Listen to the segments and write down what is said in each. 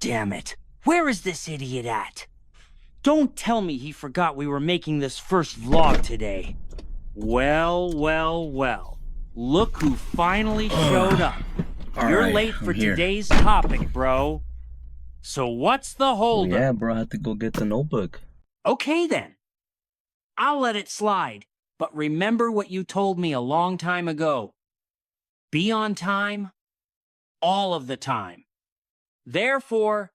damn it. Where is this idiot at? Don't tell me he forgot we were making this first vlog today. Well, well, well. Look who finally showed up. You're late for today's topic, bro. So what's the holdup? Yeah, bro, I had to go get the notebook. Okay, then. I'll let it slide. But remember what you told me a long time ago. Be on time, all of the time. Therefore,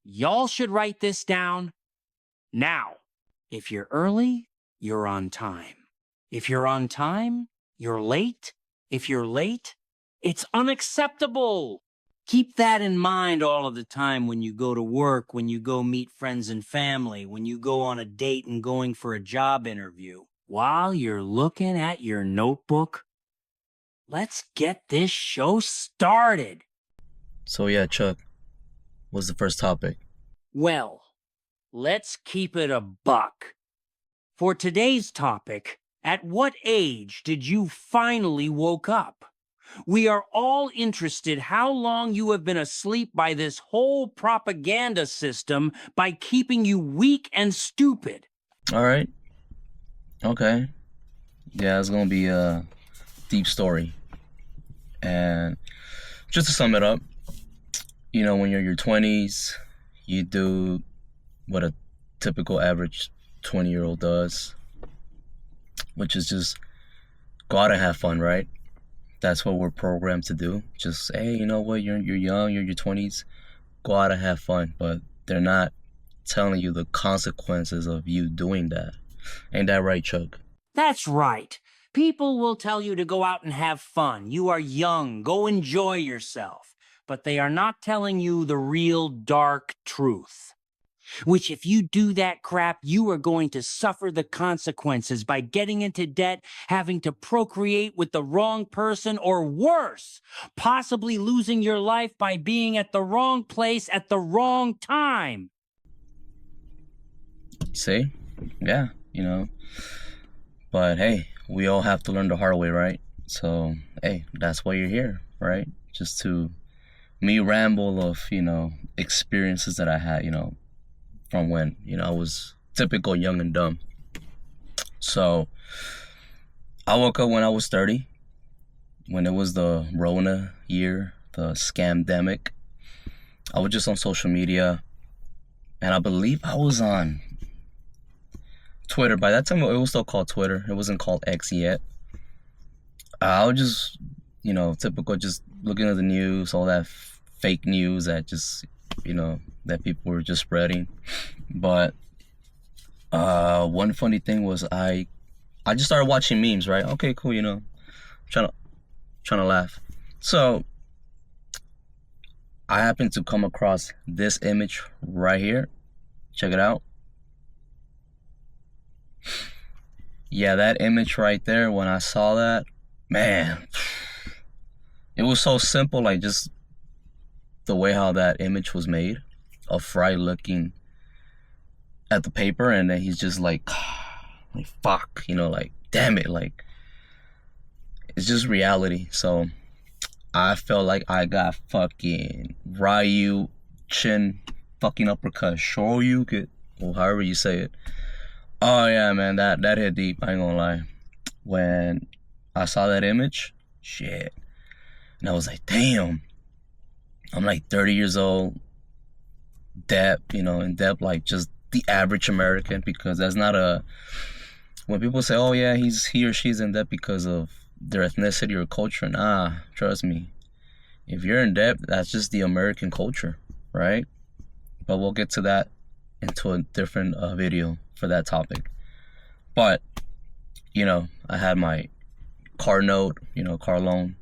y'all should write this down now. If you're early, you're on time. If you're on time, you're late. If you're late, it's unacceptable. Keep that in mind all of the time when you go to work, when you go meet friends and family, when you go on a date and going for a job interview. While you're looking at your notebook, let's get this show started. So yeah, Chuck, what's the first topic? Well, let's keep it a buck. For today's topic, at what age did you finally woke up? We are all interested how long you have been asleep by this whole propaganda system by keeping you weak and stupid. All right. Okay. Yeah, it's gonna be a deep story. And just to sum it up, you know, when you're in your 20s, you do what a typical average 20-year-old does, which is just go out and have fun, right? That's what we're programmed to do. Just, hey, you know what? You're young, you're in your 20s, go out and have fun. But they're not telling you the consequences of you doing that. Ain't that right, Chuck? That's right. People will tell you to go out and have fun. You are young. Go enjoy yourself. But they are not telling you the real dark truth. Which if you do that crap, you are going to suffer the consequences by getting into debt, having to procreate with the wrong person, or worse, possibly losing your life by being at the wrong place at the wrong time. See? Yeah, you know. But hey, we all have to learn the hard way, right? So, hey, that's why you're here, right? Just to me ramble of, you know, experiences that I had, you know, from when, you know, I was typical young and dumb. So I woke up when I was 30, when it was the Rona year, the scamdemic. I was just on social media, and I believe I was on Twitter. By that time, it was still called Twitter. It wasn't called X yet. I was just, you know, typical, just looking at the news, all that fake news that just, you know, that people were just spreading. But one funny thing was I just started watching memes, right? Okay, cool, you know, trying to laugh. So I happened to come across this image right here. Check it out. Yeah, that image right there, when I saw that, man, it was so simple, like just the way how that image was made. Of Fry looking at the paper, and then he's just like fuck, you know, like damn it, like it's just reality. So I felt like I got fucking Ryu chin fucking uppercut Shoryuken, or however you say it. Oh yeah, man, that hit deep, I ain't gonna lie. When I saw that image, shit, and I was like, damn, I'm like 30 years old, debt, you know, in debt like just the average American, because that's not a, when people say, oh yeah, he or she's in debt because of their ethnicity or culture, nah, trust me, if you're in debt, that's just the American culture, right? But we'll get to that into a different video for that topic. But, you know, I had my car note, you know, car loan,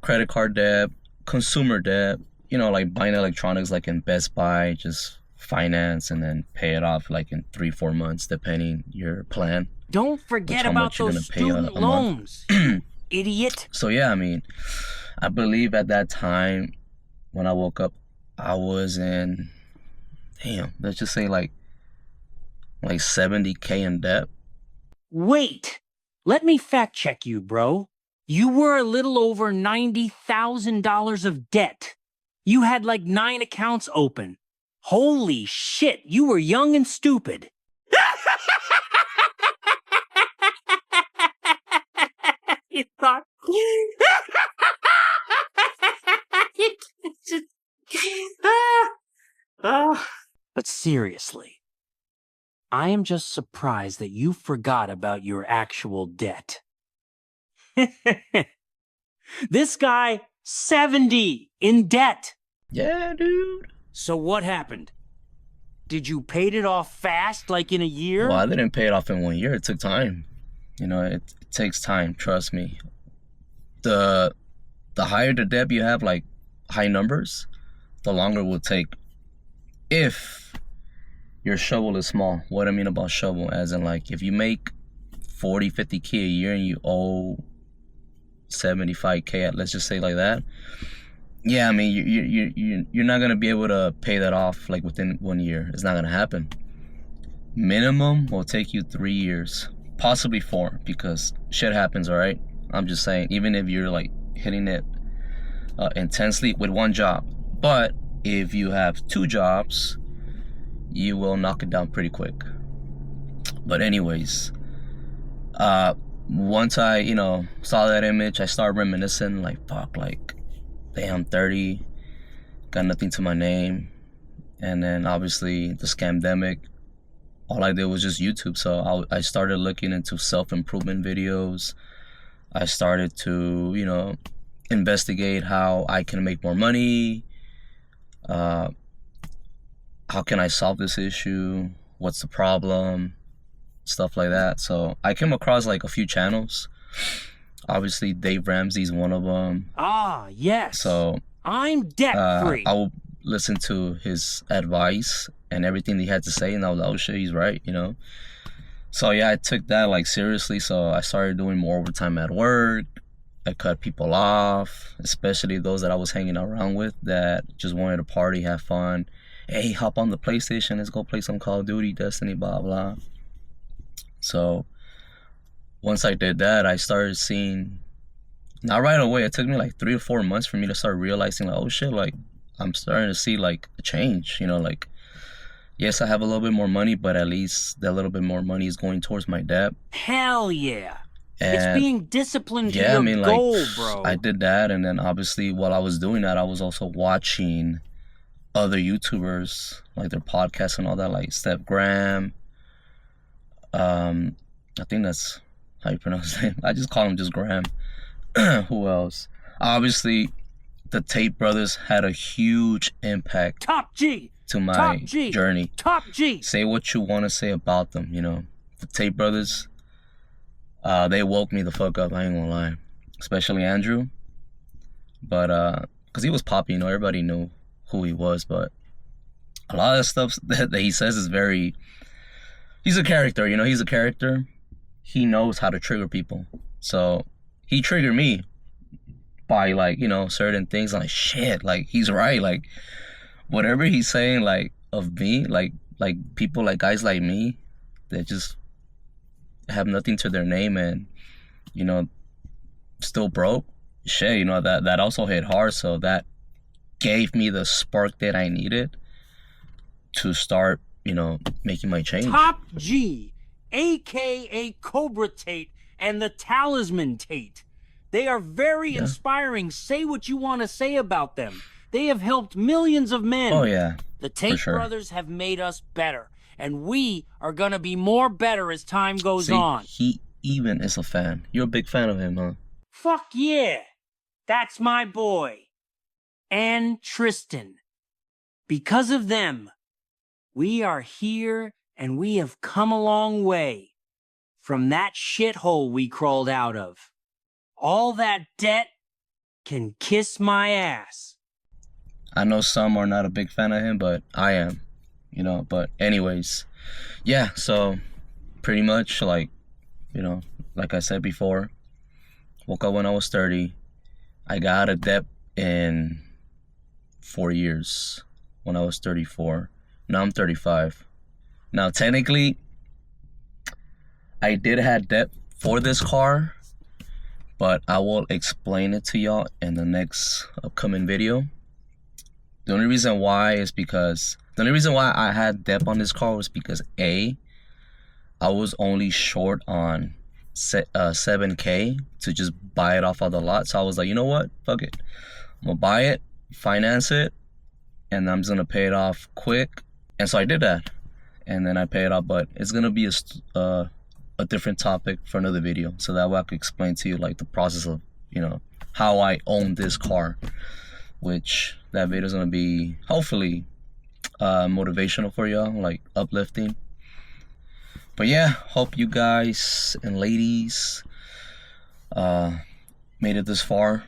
credit card debt, consumer debt, you know, like buying electronics like in Best Buy, just finance and then pay it off like in 3-4 months, depending your plan. Don't forget about those student loans, idiot. So yeah, I mean, I believe at that time when I woke up, I was in, damn, let's just say like 70K in debt. Wait, let me fact check you, bro. You were a little over $90,000 of debt. You had like 9 accounts open. Holy shit, you were young and stupid. You thought... But seriously, I am just surprised that you forgot about your actual debt. This guy, 70 in debt. Yeah, dude. So what happened? Did you paid it off fast, like in a year? Well, I didn't pay it off in 1 year. It took time. You know, it takes time. Trust me. The higher the debt you have, like high numbers, the longer it will take. If your shovel is small. What I mean about shovel, as in like if you make 40, 50K a year and you owe 75K, let's just say like that. Yeah, I mean you're not gonna be able to pay that off like within 1 year. It's not gonna happen. Minimum will take you 3 years, possibly 4, because shit happens. All right, I'm just saying. Even if you're like hitting it intensely with one job, but if you have 2 jobs, you will knock it down pretty quick. But anyways, once I, saw that image, I started reminiscing, like, fuck, like, damn, I'm 30, got nothing to my name. And then obviously the scamdemic, all I did was just YouTube. So I started looking into self-improvement videos. I started to, investigate how I can make more money. How can I solve this issue? What's the problem? Stuff like that. So I came across like a few channels. Obviously, Dave Ramsey's one of them. Ah, yes. So I'm debt-free. I will listen to his advice and everything he had to say, and I was like, oh shit, he's right, So yeah, I took that like seriously. So I started doing more overtime at work. I cut people off, especially those that I was hanging around with that just wanted to party, have fun. Hey, hop on the PlayStation, let's go play some Call of Duty, Destiny, blah, blah. So once I did that, I started seeing, not right away, it took me like 3 or 4 months for me to start realizing, like, oh shit, like, I'm starting to see like a change, like, yes, I have a little bit more money, but at least that little bit more money is going towards my debt. Hell yeah. And it's being disciplined to yeah, your I mean, goal, like, bro. I did that, and then obviously while I was doing that, I was also watching other YouTubers, like their podcasts and all that, like Steph Graham. I think that's how you pronounce his name. I just call him just Graham. Who else? Obviously, the Tate brothers had a huge impact Top G to my Top G journey. Top G. Say what you want to say about them, The Tate brothers, they woke me the fuck up, I ain't gonna lie. Especially Andrew. But, because he was poppy, everybody knew who he was, but a lot of the stuff that he says is very, he's a character, he's a character. He knows how to trigger people. So he triggered me by like, certain things. I'm like, shit, like he's right. Like whatever he's saying, like of me, like people, like guys like me that just have nothing to their name and, still broke. Shit, that also hit hard. So that gave me the spark that I needed to start, making my change. Top G, aka Cobra Tate and the Talisman Tate. They are very inspiring. Say what you want to say about them. They have helped millions of men. Oh yeah. The Tate brothers have made us better, and we are gonna be more better as time goes on. He even is a fan. You're a big fan of him, huh? Fuck yeah. That's my boy. And Tristan. Because of them, we are here and we have come a long way from that shithole we crawled out of. All that debt can kiss my ass. I know some are not a big fan of him, but I am, but anyways, yeah, so pretty much like, like I said before, woke up when I was 30. I got out of debt in 4 years when I was 34. Now I'm 35. Now, technically, I did have debt for this car, but I will explain it to y'all in the next upcoming video. The only reason why I had dep on this car was because I was only short on 7K to just buy it off of the lot. So I was like, you know what? Fuck it. I'm gonna buy it, finance it, and I'm just gonna pay it off quick. And so I did that, and then I pay it off. But it's gonna be a different topic for another video, so that way I could explain to you like the process of, you know, how I own this car. Which that video is gonna be hopefully motivational for y'all, like uplifting. But yeah, hope you guys and ladies made it this far.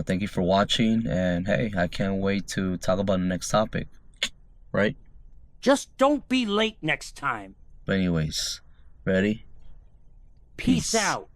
Thank you for watching, and hey, I can't wait to talk about the next topic, right? Just don't be late next time. But anyways, ready? Peace out.